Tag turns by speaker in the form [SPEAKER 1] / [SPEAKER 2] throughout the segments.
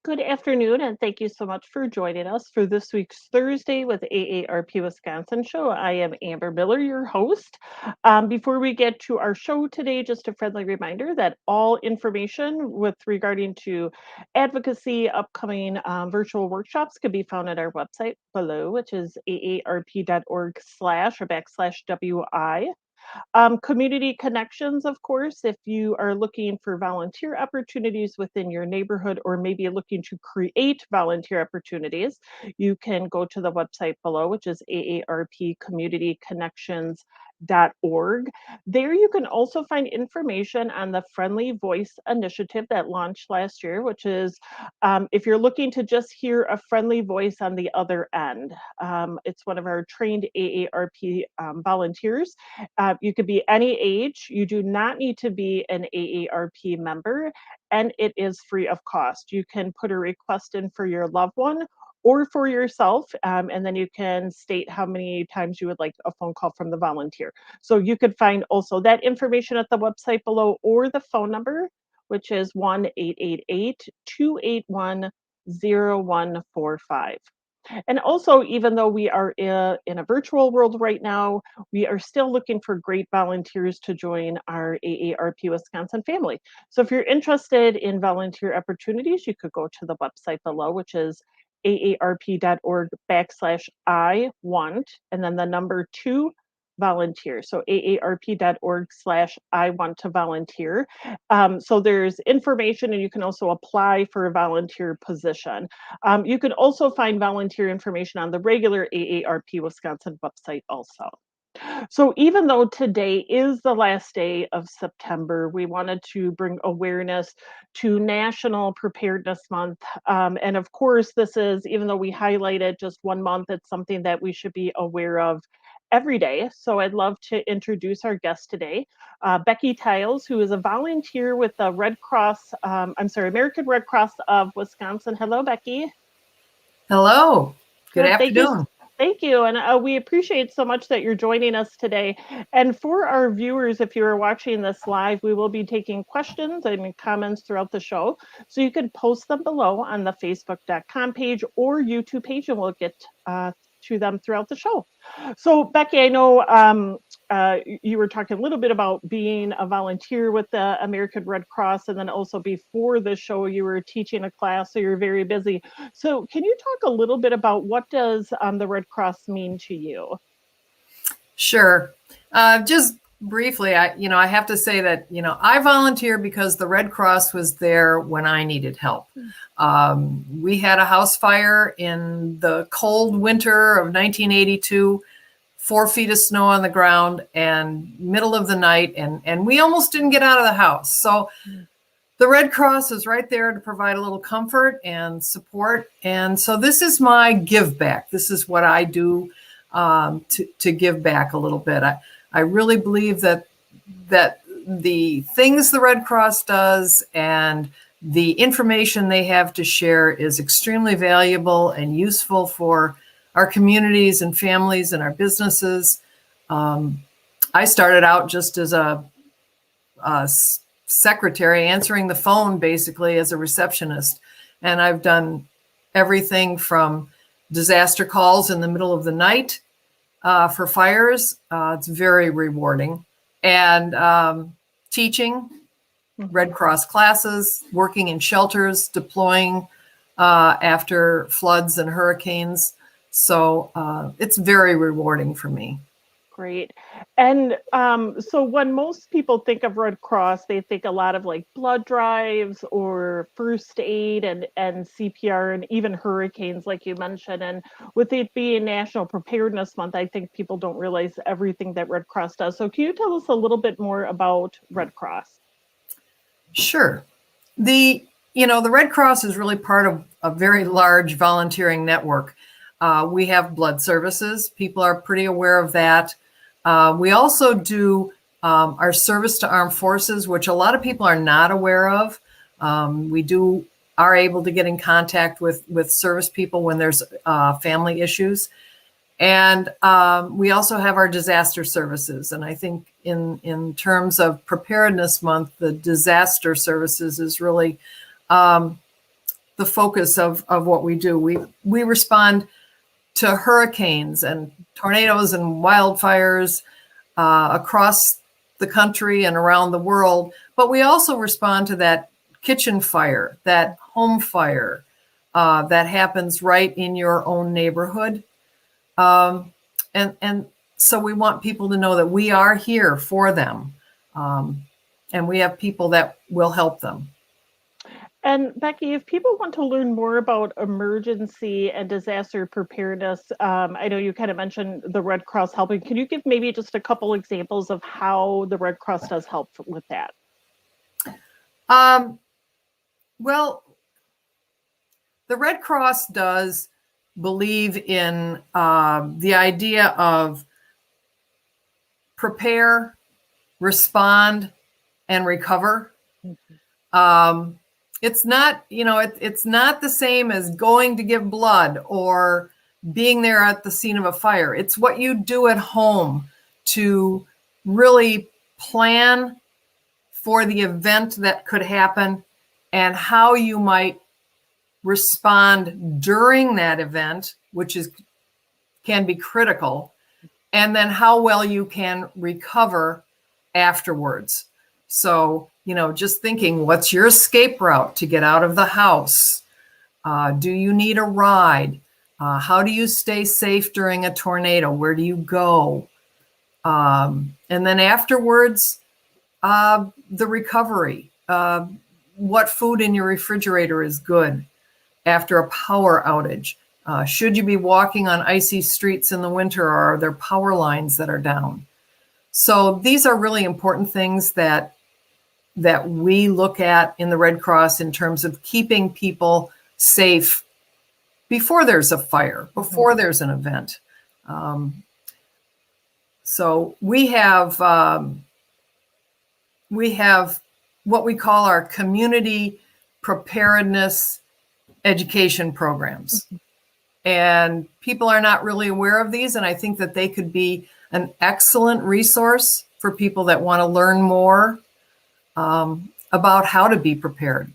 [SPEAKER 1] Good afternoon, and thank you so much for joining us for this week's Thursday with AARP Wisconsin show. I am Amber Miller, your host. Before we get to our show today, just a friendly reminder that all information with regarding to advocacy, upcoming virtual workshops can be found at our website below, which is aarp.org//WI. Community connections, of course, if you are looking for volunteer opportunities within your neighborhood or maybe looking to create volunteer opportunities, you can go to the website below, which is aarpcommunityconnections.org. There you can also find information on the Friendly Voice initiative that launched last year, which is if you're looking to just hear a friendly voice on the other end. It's one of our trained AARP volunteers. You could be any age. You do not need to be an AARP member, and it is free of cost. You can put a request in for your loved one or for yourself, and then you can state how many times you would like a phone call from the volunteer. So you could find also that information at the website below or the phone number, which is 1-888-281-0145. And also, even though we are in a virtual world right now, we are still looking for great volunteers to join our AARP Wisconsin family. So if you're interested in volunteer opportunities, you could go to the website below, which is aarp.org/I want, and then the number 2 volunteer. So aarp.org/I want to volunteer. So there's information, and you can also apply for a volunteer position. You can also find volunteer information on the regular AARP Wisconsin website also. So even though today is the last day of September, we wanted to bring awareness to National Preparedness Month. And of course, this is, even though we highlighted just one month, it's something that we should be aware of every day. So I'd love to introduce our guest today, Becky Tiles, who is a volunteer with the American Red Cross of Wisconsin. Hello, Becky.
[SPEAKER 2] Hello, good
[SPEAKER 1] Thank you.
[SPEAKER 2] afternoon.
[SPEAKER 1] Thank you. And we appreciate so much that you're joining us today. And for our viewers, if you are watching this live, we will be taking questions and comments throughout the show. So you can post them below on the facebook.com page or YouTube page, and we'll get to them throughout the show. So Becky, I know you were talking a little bit about being a volunteer with the American Red Cross, and then also before the show you were teaching a class, so you're very busy. So can you talk a little bit about what does the Red Cross mean to you?
[SPEAKER 2] Sure. Just briefly, I have to say that, I volunteer because the Red Cross was there when I needed help. We had a house fire in the cold winter of 1982, 4 feet of snow on the ground and middle of the night. And we almost didn't get out of the house. So the Red Cross is right there to provide a little comfort and support. And so this is my give back. This is what I do to give back a little bit. I really believe that the things the Red Cross does and the information they have to share is extremely valuable and useful for our communities and families and our businesses. I started out just as a secretary answering the phone, basically as a receptionist. And I've done everything from disaster calls in the middle of the night for fires. It's very rewarding. And teaching Red Cross classes, working in shelters, deploying after floods and hurricanes. So it's very rewarding for me.
[SPEAKER 1] Great. And so when most people think of Red Cross, they think a lot of like blood drives or first aid and CPR and even hurricanes, like you mentioned. And with it being National Preparedness Month, I think people don't realize everything that Red Cross does. So can you tell us a little bit more about Red Cross?
[SPEAKER 2] Sure. The Red Cross is really part of a very large volunteering network. We have blood services. People are pretty aware of that. We also do our service to armed forces, which a lot of people are not aware of. We are able to get in contact with service people when there's family issues. And we also have our disaster services. And I think in terms of Preparedness Month, the disaster services is really the focus of what we do. We respond to hurricanes and tornadoes and wildfires across the country and around the world, but we also respond to that kitchen fire, that home fire that happens right in your own neighborhood. And so we want people to know that we are here for them, and we have people that will help them.
[SPEAKER 1] And Becky, if people want to learn more about emergency and disaster preparedness, I know you kind of mentioned the Red Cross helping. Can you give maybe just a couple examples of how the Red Cross does help with that?
[SPEAKER 2] Well, the Red Cross does believe in the idea of prepare, respond, and recover. It's not, it's not the same as going to give blood or being there at the scene of a fire. It's what you do at home to really plan for the event that could happen and how you might respond during that event, which can be critical, and then how well you can recover afterwards. So, just thinking, what's your escape route to get out of the house? Do you need a ride? How do you stay safe during a tornado? Where do you go? And then afterwards, the recovery. What food in your refrigerator is good after a power outage? Should you be walking on icy streets in the winter, or are there power lines that are down? So these are really important things that we look at in the Red Cross in terms of keeping people safe before there's a fire, before there's an event. So we have what we call our community preparedness education programs. And people are not really aware of these, and I think that they could be an excellent resource for people that want to learn more about how to be prepared.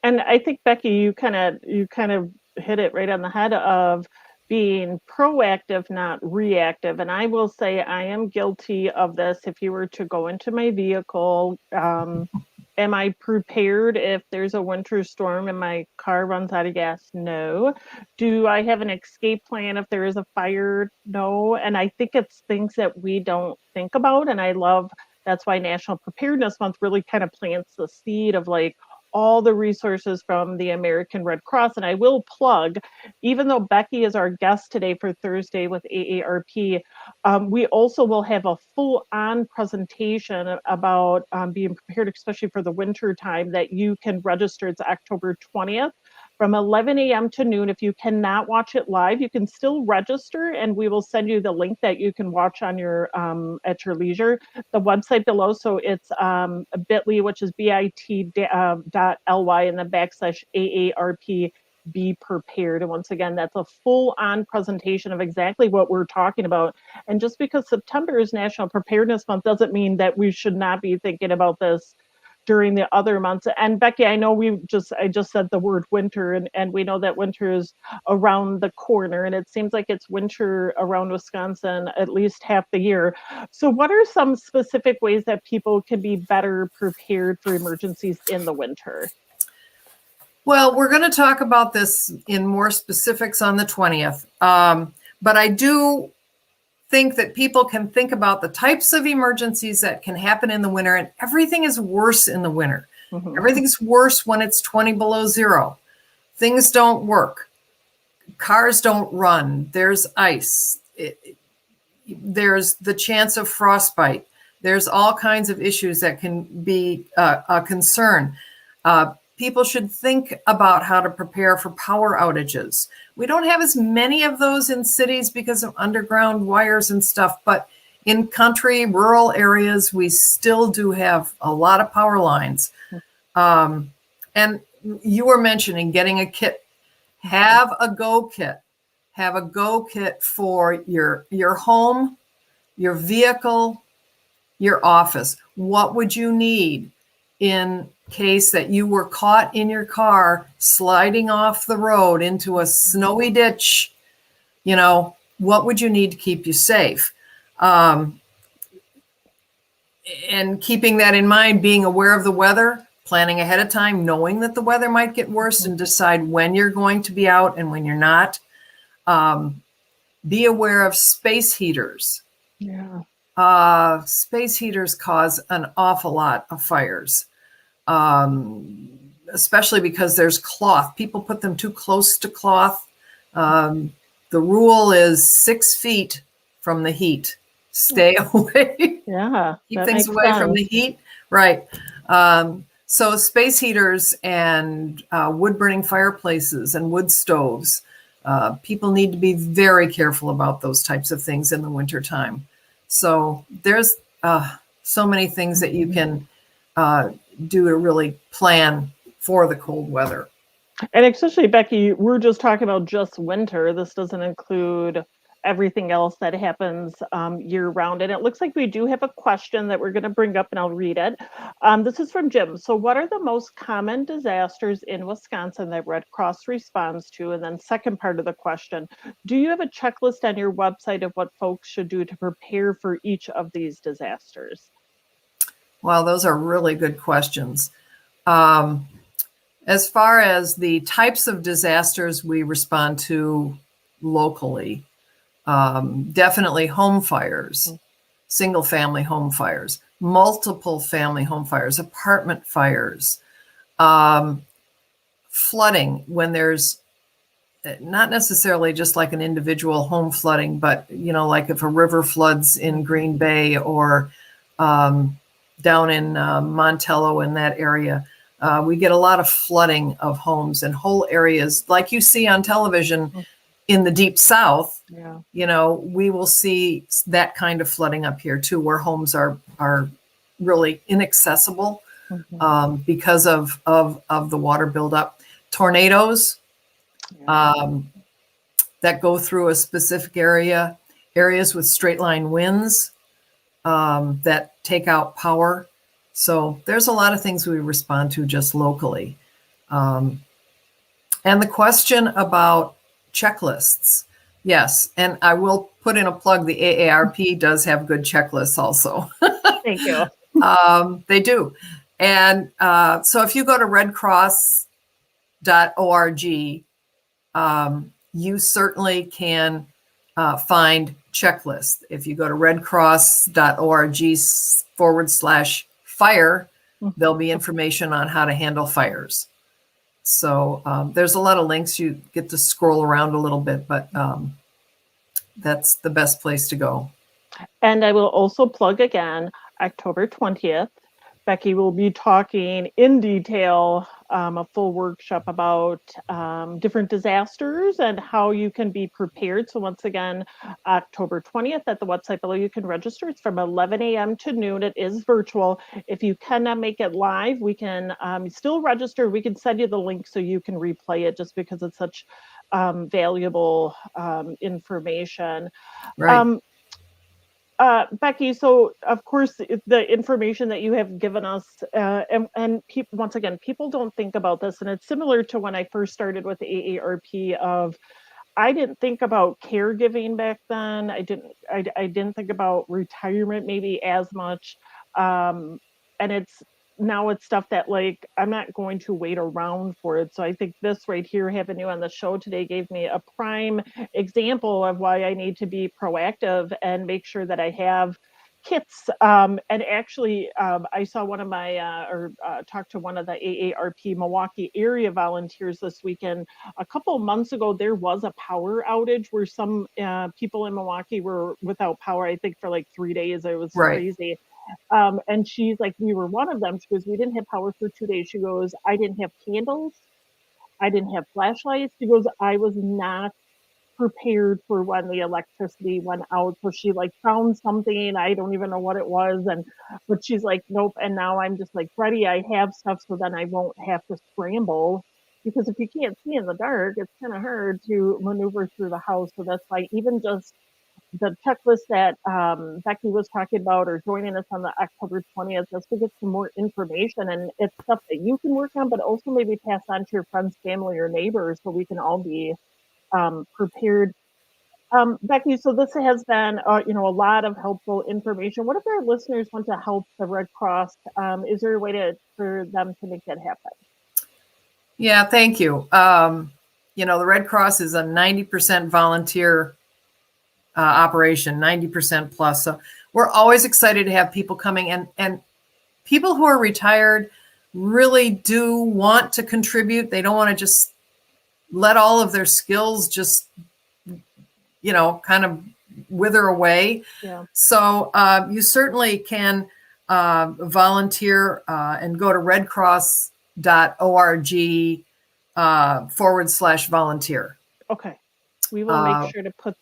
[SPEAKER 1] And I think, Becky, you kind of hit it right on the head of being proactive, not reactive. And I will say I am guilty of this. If you were to go into my vehicle, am I prepared if there's a winter storm and my car runs out of gas? No. Do I have an escape plan if there is a fire? No. And I think it's things that we don't think about. And I love, that's why National Preparedness Month really kind of plants the seed of like all the resources from the American Red Cross. And I will plug, even though Becky is our guest today for Thursday with AARP, we also will have a full-on presentation about being prepared, especially for the winter time, that you can register. It's October 20th from 11 a.m. to noon. If you cannot watch it live, you can still register, and we will send you the link that you can watch on your at your leisure. The website below, so it's bit.ly, which is bit.ly, and then /AARP be prepared. And once again, that's a full-on presentation of exactly what we're talking about. And just because September is National Preparedness Month doesn't mean that we should not be thinking about this during the other months. And Becky, I know I just said the word winter, and we know that winter is around the corner, and it seems like it's winter around Wisconsin at least half the year. So what are some specific ways that people can be better prepared for emergencies in the winter?
[SPEAKER 2] Well, we're going to talk about this in more specifics on the 20th. But I do think that people can think about the types of emergencies that can happen in the winter, and everything is worse in the winter. Mm-hmm. Everything's worse when it's 20 below zero. Things don't work. Cars don't run. There's ice. There's the chance of frostbite. There's all kinds of issues that can be a concern. People should think about how to prepare for power outages. We don't have as many of those in cities because of underground wires and stuff, but in country, rural areas, we still do have a lot of power lines. And you were mentioning getting a kit. Have a go kit. Have a go kit for your home, your vehicle, your office. What would you need in case that you were caught in your car sliding off the road into a snowy ditch, what would you need to keep you safe? And keeping that in mind, being aware of the weather, planning ahead of time, knowing that the weather might get worse, and decide when you're going to be out and when you're not. Be aware of space heaters.
[SPEAKER 1] Yeah.
[SPEAKER 2] Space heaters cause an awful lot of fires, especially because there's cloth. People put them too close to cloth. The rule is 6 feet from the heat. Stay away.
[SPEAKER 1] Yeah.
[SPEAKER 2] Keep things away from the heat. Right. So space heaters and wood-burning fireplaces and wood stoves, people need to be very careful about those types of things in the wintertime. So there's so many things that you can do to really plan for the cold weather.
[SPEAKER 1] And especially, Becky, we're just talking about just winter. This doesn't include everything else that happens year round. And it looks like we do have a question that we're going to bring up, and I'll read it. This is from Jim. So what are the most common disasters in Wisconsin that Red Cross responds to? And then second part of the question, do you have a checklist on your website of what folks should do to prepare for each of these disasters?
[SPEAKER 2] Well, those are really good questions. As far as the types of disasters we respond to locally, definitely home fires, single family home fires, multiple family home fires, apartment fires, flooding when there's not necessarily just like an individual home flooding, but like if a river floods in Green Bay or down in Montello in that area, we get a lot of flooding of homes and whole areas like you see on television. In the deep South, we will see that kind of flooding up here too, where homes are really inaccessible because of the water buildup. Tornadoes that go through a specific areas with straight line winds that take out power. So there's a lot of things we respond to just locally. And the question about checklists. Yes. And I will put in a plug. The AARP does have good checklists also.
[SPEAKER 1] Thank you.
[SPEAKER 2] They do. And so if you go to redcross.org, you certainly can find checklists. If you go to redcross.org/fire, there'll be information on how to handle fires. So there's a lot of links. You get to scroll around a little bit, but that's the best place to go.
[SPEAKER 1] And I will also plug again, October 20th, Becky will be talking in detail, a full workshop about different disasters and how you can be prepared. So once again, October 20th at the website below, you can register. It's from 11 a.m. to noon. It is virtual. If you cannot make it live, we can still register. We can send you the link so you can replay it, just because it's such valuable information.
[SPEAKER 2] Right.
[SPEAKER 1] Becky, so of course the information that you have given us, and people, once again, people don't think about this, and it's similar to when I first started with the AARP. I didn't think about caregiving back then. I didn't think about retirement maybe as much, and now it's stuff that, like, I'm not going to wait around for it. So I think this right here, having you on the show today, gave me a prime example of why I need to be proactive and make sure that I have kits. And actually, I saw one of my, talked to one of the AARP Milwaukee area volunteers this weekend. A couple of months ago, there was a power outage where some people in Milwaukee were without power, I think for like 3 days. It was crazy. And she's like, we were one of them. She goes, we didn't have power for 2 days. She goes, I didn't have candles. I didn't have flashlights. She goes, I was not prepared for when the electricity went out. So she like found something. I don't even know what it was. But she's like, nope. And now I'm just like, ready. I have stuff so then I won't have to scramble. Because if you can't see in the dark, it's kind of hard to maneuver through the house. So that's why even just the checklist that Becky was talking about, or joining us on the October 20th, just to get some more information. And it's stuff that you can work on, but also maybe pass on to your friends, family, or neighbors, so we can all be prepared. Becky, so this has been, a lot of helpful information. What if our listeners want to help the Red Cross? Is there a way for them to make that happen?
[SPEAKER 2] Yeah, thank you. The Red Cross is a 90% volunteer operation, 90% plus. So we're always excited to have people coming, and people who are retired really do want to contribute. They don't want to just let all of their skills just, kind of wither away.
[SPEAKER 1] Yeah.
[SPEAKER 2] So you certainly can volunteer and go to redcross.org /volunteer.
[SPEAKER 1] Okay. We will make sure to put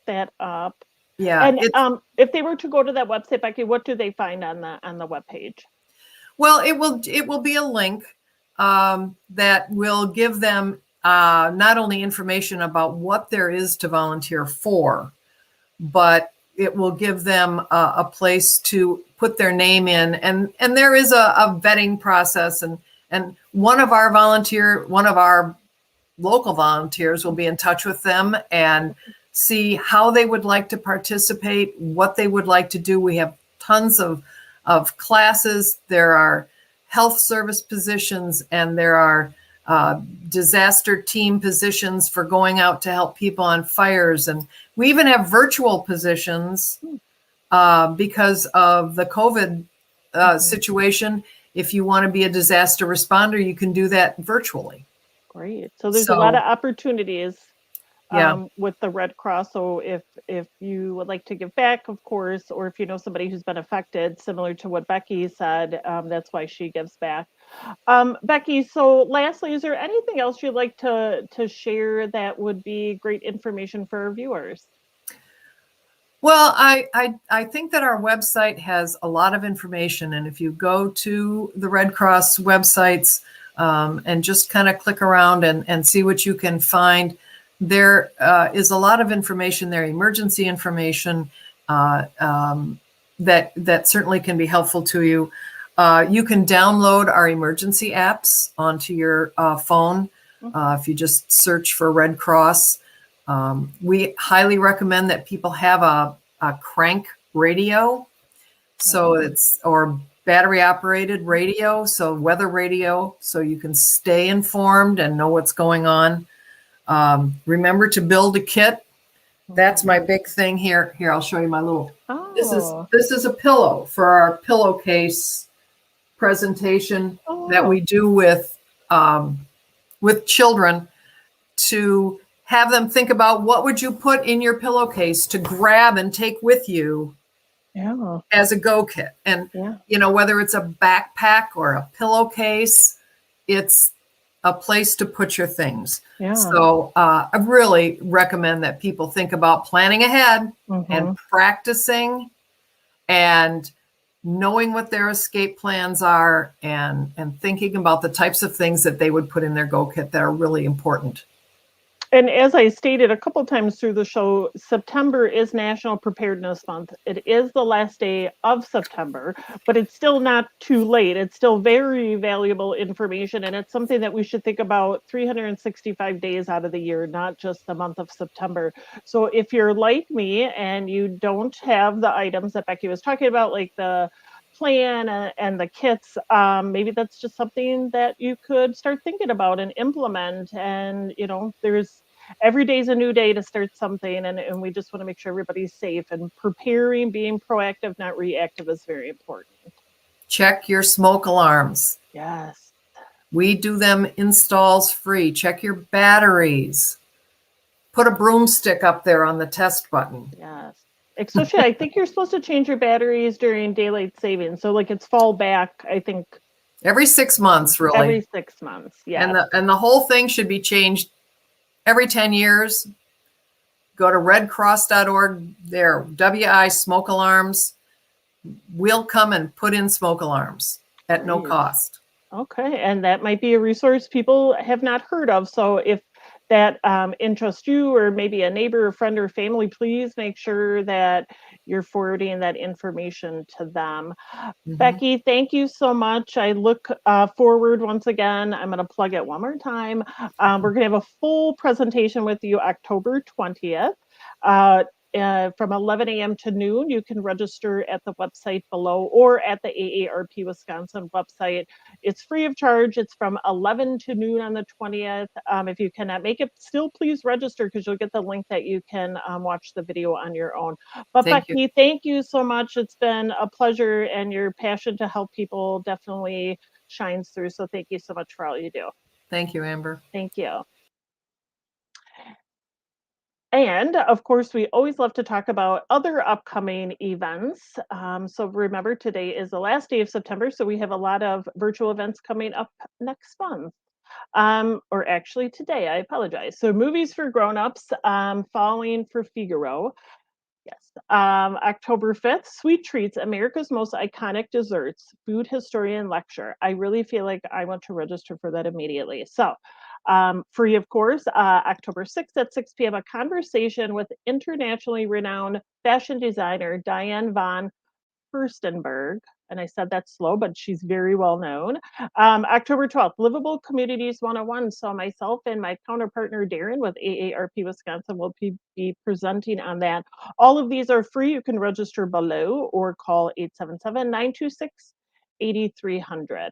[SPEAKER 1] that up.
[SPEAKER 2] Yeah.
[SPEAKER 1] And if they were to go to that website, Becky, what do they find on the webpage?
[SPEAKER 2] Well, it will be a link that will give them not only information about what there is to volunteer for, but it will give them a place to put their name in, and there is a vetting process, and one of our local volunteers will be in touch with them and see how they would like to participate, what they would like to do. We have tons of classes. There are health service positions, and there are disaster team positions for going out to help people on fires. And we even have virtual positions because of the COVID situation. If you want to be a disaster responder, you can do that virtually.
[SPEAKER 1] Great. So there's a lot of opportunities with the Red Cross. So if you would like to give back, of course, or if you know somebody who's been affected, similar to what Becky said, that's why she gives back. Becky, so lastly, is there anything else you'd like to share that would be great information for our viewers?
[SPEAKER 2] Well, I think that our website has a lot of information, and if you go to the Red Cross websites and just kind of click around and see what you can find, there is a lot of information there, emergency information that certainly can be helpful to you. You can download our emergency apps onto your phone if you just search for Red Cross. We highly recommend that people have a crank radio, or battery operated radio, so weather radio, so you can stay informed and know what's going on. Remember to build a kit. That's my big thing here. Here, I'll show you my little. This is a pillow for our pillowcase presentation that we do with children, to have them think about what would you put in your pillowcase to grab and take with you as a go kit. And, whether it's a backpack or a pillowcase, it's a place to put your things. So I really recommend that people think about planning ahead and practicing and knowing what their escape plans are, and thinking about the types of things that they would put in their go kit that are really important.
[SPEAKER 1] And as I stated a couple times through the show, September is National Preparedness Month. It is the last day of September, but it's still not too late. It's still very valuable information, and it's something that we should think about 365 days out of the year, not just the month of September. So if you're like me and you don't have the items that Becky was talking about, like the plan and the kits, maybe that's just something that you could start thinking about and implement. And there's every day's a new day to start something, and we just want to make sure everybody's safe, and preparing, being proactive, not reactive, is very important.
[SPEAKER 2] Check your smoke alarms.
[SPEAKER 1] Yes,
[SPEAKER 2] we do them installs free. Check your batteries. Put a broomstick up there on the test button.
[SPEAKER 1] Yes. Especially, I think you're supposed to change your batteries during daylight savings. So it's fall back, I think.
[SPEAKER 2] Every 6 months, really.
[SPEAKER 1] Every 6 months, yeah.
[SPEAKER 2] And the whole thing should be changed every 10 years. Go to redcross.org. There, WI smoke alarms. We'll come and put in smoke alarms at no cost.
[SPEAKER 1] Okay, and that might be a resource people have not heard of. So if that interest you, or maybe a neighbor, a friend, or family, please make sure that you're forwarding that information to them.
[SPEAKER 2] Mhm.
[SPEAKER 1] Becky, thank you so much. I look forward once again. I'm going to plug it one more time. We're going to have a full presentation with you October 20th. From 11 a.m. to noon. You can register at the website below or at the AARP Wisconsin website. It's free of charge. It's from 11 to noon on the 20th. If you cannot make it, still please register, because you'll get the link that you can watch the video on your own. But
[SPEAKER 2] Thank you.
[SPEAKER 1] Becky, thank you so much. It's been a pleasure, and your passion to help people definitely shines through. So thank you so much for all you do.
[SPEAKER 2] Thank you, Amber.
[SPEAKER 1] Thank you. And of course, we always love to talk about other upcoming events. So remember, today is the last day of September, so we have a lot of virtual events coming up next month. Or actually today, I apologize. So movies for grown-ups, Falling for Figaro. Yes. October 5th, Sweet Treats, America's Most Iconic Desserts, Food Historian Lecture. I really feel like I want to register for that immediately. So, free, of course. October 6th at 6 p.m., a conversation with internationally renowned fashion designer Diane von Furstenberg. And I said that slow, but she's very well known. October 12th, Livable Communities 101. So myself and my counterpartner Darren with AARP Wisconsin will be presenting on that. All of these are free. You can register below or call 877-926-8300.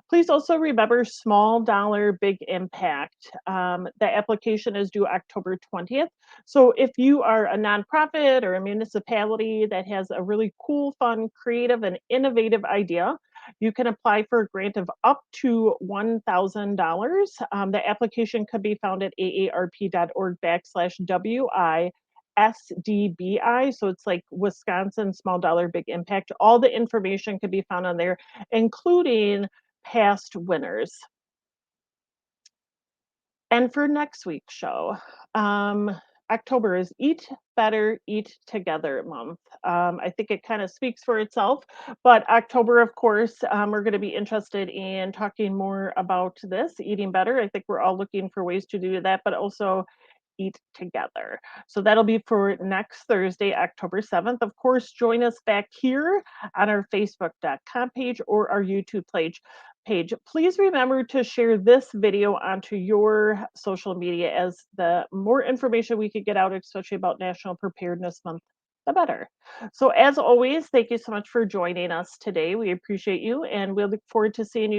[SPEAKER 1] Please also remember small dollar, big impact. The application is due October 20th. So if you are a nonprofit or a municipality that has a really cool, fun, creative, and innovative idea, you can apply for a grant of up to $1,000. The application could be found at aarp.org/WI. SDBI, so it's like Wisconsin Small Dollar Big Impact. All the information can be found on there, including past winners. And for next week's show, October is Eat Better, Eat Together month. I think it kind of speaks for itself, but October, of course, we're going to be interested in talking more about this, eating better. I think we're all looking for ways to do that, but also eat together. So that'll be for next Thursday, October 7th. Of course, join us back here on our Facebook.com page or our YouTube page. Please remember to share this video onto your social media, as the more information we could get out, especially about National Preparedness Month, the better. So as always, thank you so much for joining us today. We appreciate you, and we'll look forward to seeing you